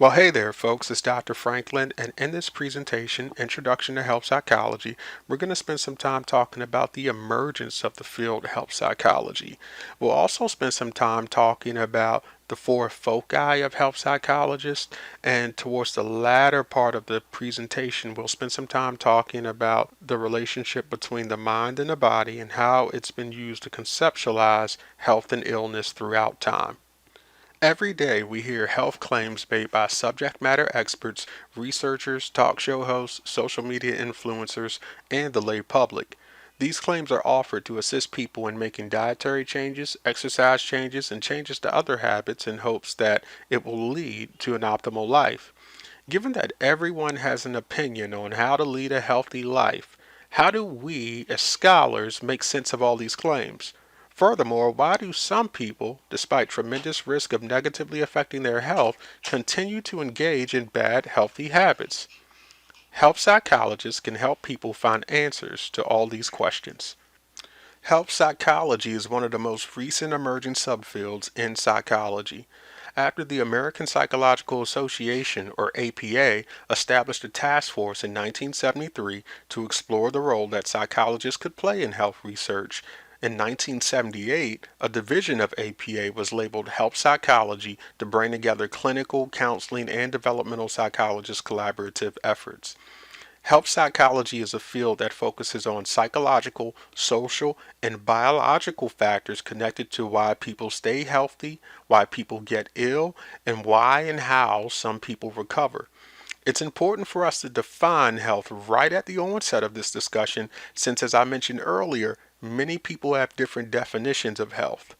Well, hey there, folks. It's Dr. Franklin, and in this presentation, Introduction to Health Psychology, we're going to spend some time talking about the emergence of the field of health psychology. We'll also spend some time talking about the four foci of health psychologists, and towards the latter part of the presentation, we'll spend some time talking about the relationship between the mind and the body and how it's been used to conceptualize health and illness throughout time. Every day we hear health claims made by subject matter experts, researchers, talk show hosts, social media influencers, and the lay public. These claims are offered to assist people in making dietary changes, exercise changes, and changes to other habits in hopes that it will lead to an optimal life. Given that everyone has an opinion on how to lead a healthy life, how do we, as scholars, make sense of all these claims? Furthermore, why do some people, despite tremendous risk of negatively affecting their health, continue to engage in bad, healthy habits? Health psychologists can help people find answers to all these questions. Health psychology is one of the most recent emerging subfields in psychology. After the American Psychological Association, or APA, established a task force in 1973 to explore the role that psychologists could play in health research, in 1978, a division of APA was labeled Health Psychology to bring together clinical, counseling, and developmental psychologist collaborative efforts. Health psychology is a field that focuses on psychological, social, and biological factors connected to why people stay healthy, why people get ill, and why and how some people recover. It's important for us to define health right at the onset of this discussion since, as I mentioned earlier, many people have different definitions of health.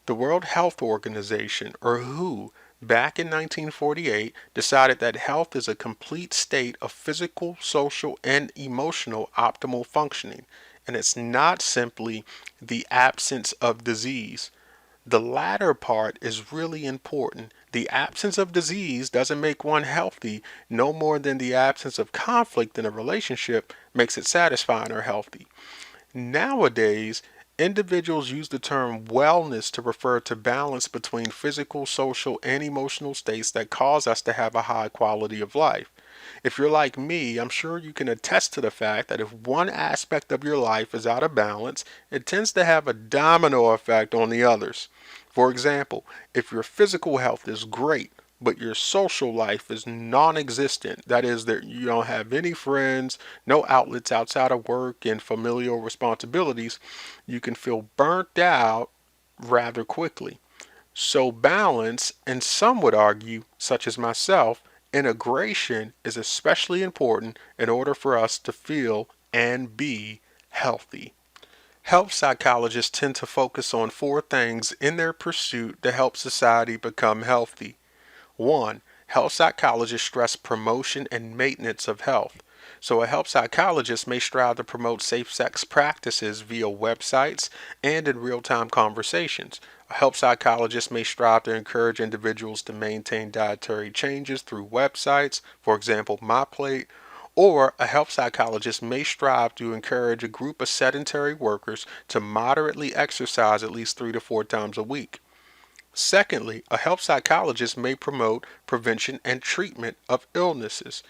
The World Health Organization, or WHO, back in 1948 decided that health is a complete state of physical, social, and emotional optimal functioning, and it's not simply the absence of disease. The latter part is really important. The absence of disease doesn't make one healthy no more than the absence of conflict in a relationship makes it satisfying or healthy. Nowadays, individuals use the term wellness to refer to balance between physical, social, and emotional states that cause us to have a high quality of life. If you're like me, I'm sure you can attest to the fact that if one aspect of your life is out of balance, it tends to have a domino effect on the others. For example, if your physical health is great, but your social life is non-existent. That is, that you don't have any friends, no outlets outside of work and familial responsibilities. You can feel burnt out rather quickly. So balance, and some would argue, such as myself, integration is especially important in order for us to feel and be healthy. Health psychologists tend to focus on four things in their pursuit to help society become healthy. 1. Health psychologists stress promotion and maintenance of health. So, a health psychologist may strive to promote safe sex practices via websites and in real time conversations. A health psychologist may strive to encourage individuals to maintain dietary changes through websites, for example, MyPlate, or a health psychologist may strive to encourage a group of sedentary workers to moderately exercise at least 3 to 4 times a week. Secondly, a health psychologist may promote prevention and treatment of illnesses.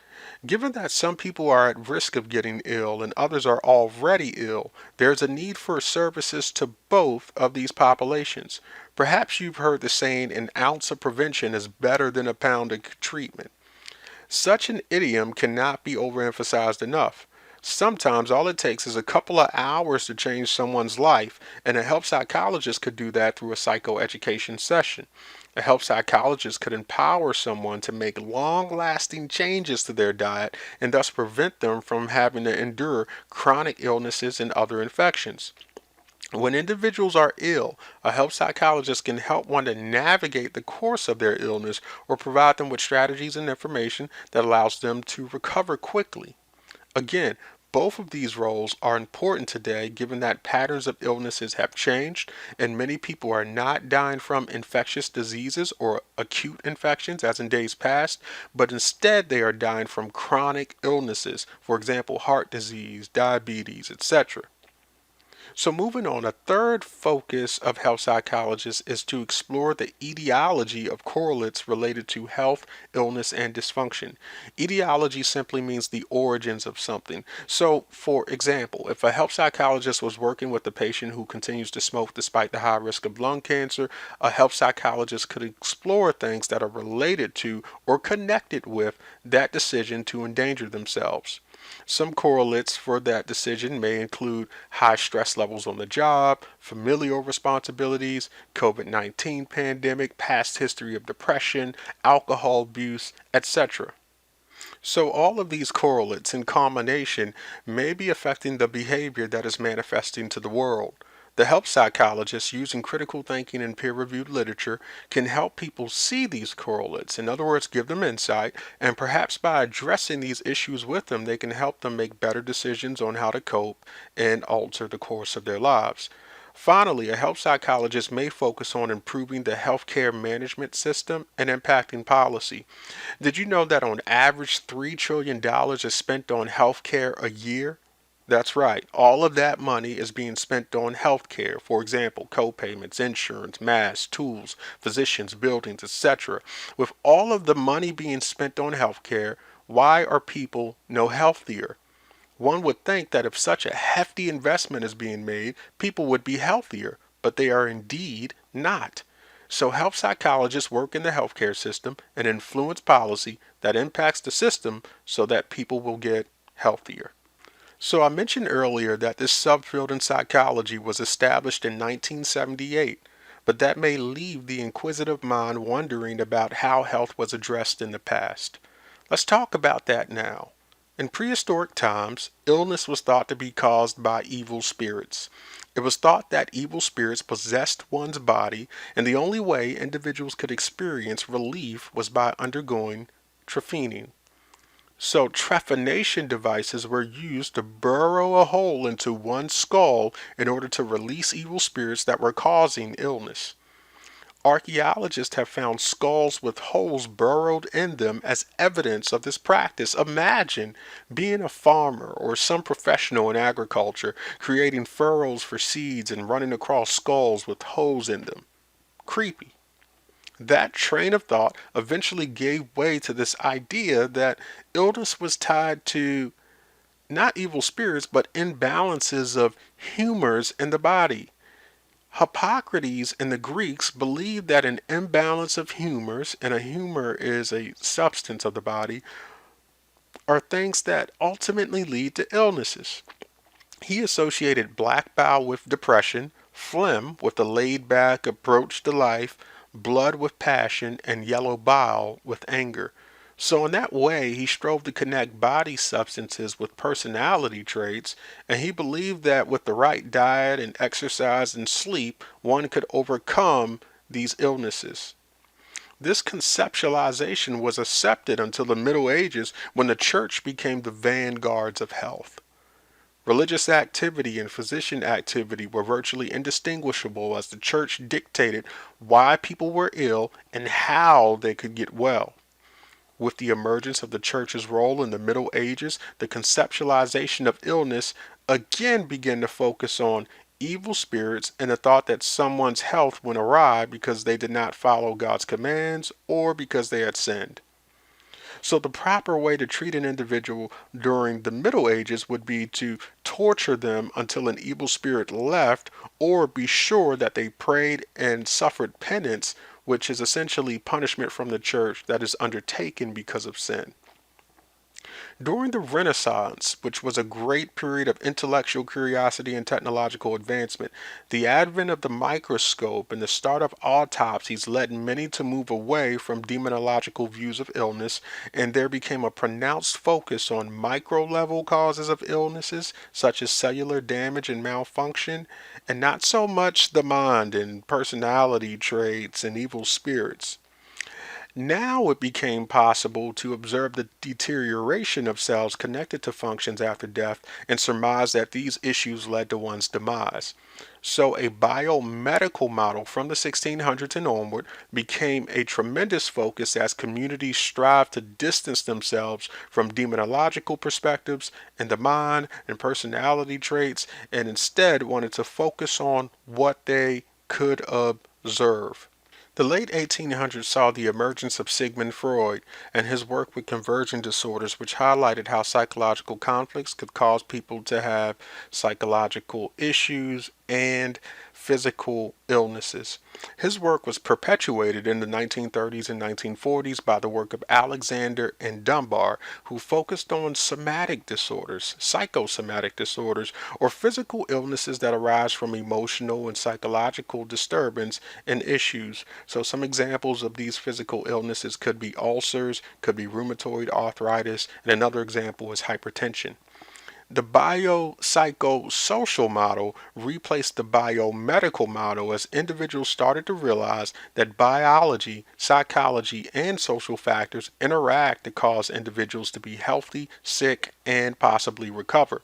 Given that some people are at risk of getting ill and others are already ill, there's a need for services to both of these populations. Perhaps you've heard the saying, an ounce of prevention is better than a pound of treatment. Such an idiom cannot be overemphasized enough. Sometimes all it takes is a couple of hours to change someone's life, and a health psychologist could do that through a psychoeducation session. A health psychologist could empower someone to make long lasting changes to their diet and thus prevent them from having to endure chronic illnesses and other infections. When individuals are ill, a health psychologist can help one to navigate the course of their illness or provide them with strategies and information that allows them to recover quickly. Again, both of these roles are important today given that patterns of illnesses have changed and many people are not dying from infectious diseases or acute infections as in days past, but instead they are dying from chronic illnesses, for example, heart disease, diabetes, etc. So, moving on, a third focus of health psychologists is to explore the etiology of correlates related to health, illness, and dysfunction. Etiology simply means the origins of something. So, for example, if a health psychologist was working with a patient who continues to smoke despite the high risk of lung cancer, a health psychologist could explore things that are related to or connected with that decision to endanger themselves. Some correlates for that decision may include high stress levels on the job, familial responsibilities, COVID-19 pandemic, past history of depression, alcohol abuse, etc. So all of these correlates in combination may be affecting the behavior that is manifesting to the world. The help psychologists, using critical thinking and peer reviewed literature, can help people see these correlates, in other words, give them insight, and perhaps by addressing these issues with them, they can help them make better decisions on how to cope and alter the course of their lives. Finally, a health psychologist may focus on improving the healthcare management system and impacting policy. Did you know that on average $3 trillion is spent on healthcare a year? That's right. All of that money is being spent on healthcare. For example, co-payments, insurance, masks, tools, physicians, buildings, etc. With all of the money being spent on healthcare, why are people no healthier? One would think that if such a hefty investment is being made, people would be healthier, but they are indeed not. So, health psychologists work in the healthcare system and influence policy that impacts the system so that people will get healthier. So, I mentioned earlier that this subfield in psychology was established in 1978, but that may leave the inquisitive mind wondering about how health was addressed in the past. Let's talk about that now. In prehistoric times, illness was thought to be caused by evil spirits. It was thought that evil spirits possessed one's body, and the only way individuals could experience relief was by undergoing trephining. So, trephination devices were used to burrow a hole into one's skull in order to release evil spirits that were causing illness. Archaeologists have found skulls with holes burrowed in them as evidence of this practice. Imagine being a farmer or some professional in agriculture creating furrows for seeds and running across skulls with holes in them. Creepy. That train of thought eventually gave way to this idea that illness was tied to not evil spirits but imbalances of humors in the body. Hippocrates and the Greeks believed that an imbalance of humors, and a humor is a substance of the body, are things that ultimately lead to illnesses. He associated black bile with depression, phlegm with a laid back approach to life, blood with passion, and yellow bile with anger. So, in that way, he strove to connect body substances with personality traits, and he believed that with the right diet and exercise and sleep, one could overcome these illnesses. This conceptualization was accepted until the Middle Ages when the church became the vanguards of health. Religious activity and physician activity were virtually indistinguishable as the church dictated why people were ill and how they could get well. With the emergence of the church's role in the Middle Ages, the conceptualization of illness again began to focus on evil spirits and the thought that someone's health went awry because they did not follow God's commands or because they had sinned. So, the proper way to treat an individual during the Middle Ages would be to torture them until an evil spirit left, or be sure that they prayed and suffered penance, which is essentially punishment from the church that is undertaken because of sin. During the Renaissance, which was a great period of intellectual curiosity and technological advancement, the advent of the microscope and the start of autopsies led many to move away from demonological views of illness, and there became a pronounced focus on micro level causes of illnesses, such as cellular damage and malfunction, and not so much the mind and personality traits and evil spirits. Now it became possible to observe the deterioration of cells connected to functions after death and surmise that these issues led to one's demise. So, a biomedical model from the 1600s and onward became a tremendous focus as communities strive to distance themselves from demonological perspectives in the mind and personality traits and instead wanted to focus on what they could observe. The late 1800s saw the emergence of Sigmund Freud and his work with conversion disorders, which highlighted how psychological conflicts could cause people to have psychological issues and physical illnesses. His work was perpetuated in the 1930s and 1940s by the work of Alexander and Dunbar, who focused on somatic disorders, psychosomatic disorders, or physical illnesses that arise from emotional and psychological disturbance and issues. So, some examples of these physical illnesses could be ulcers, could be rheumatoid arthritis, and another example is hypertension. The biopsychosocial model replaced the biomedical model as individuals started to realize that biology, psychology, and social factors interact to cause individuals to be healthy, sick, and possibly recover.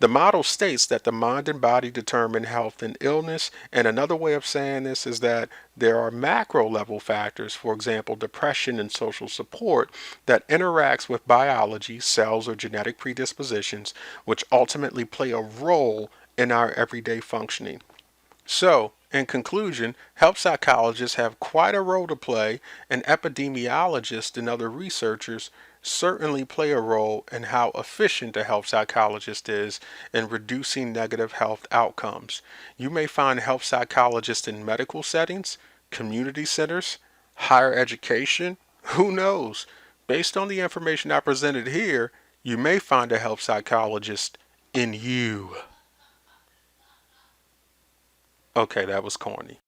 The model states that the mind and body determine health and illness, and another way of saying this is that there are macro level factors, for example, depression and social support, that interacts with biology, cells, or genetic predispositions, which ultimately play a role in our everyday functioning. So, in conclusion, health psychologists have quite a role to play, and epidemiologists and other researchers certainly play a role in how efficient a health psychologist is in reducing negative health outcomes. You may find health psychologists in medical settings, community centers, higher education, who knows? Based on the information I presented here, you may find a health psychologist in you. Okay, that was corny.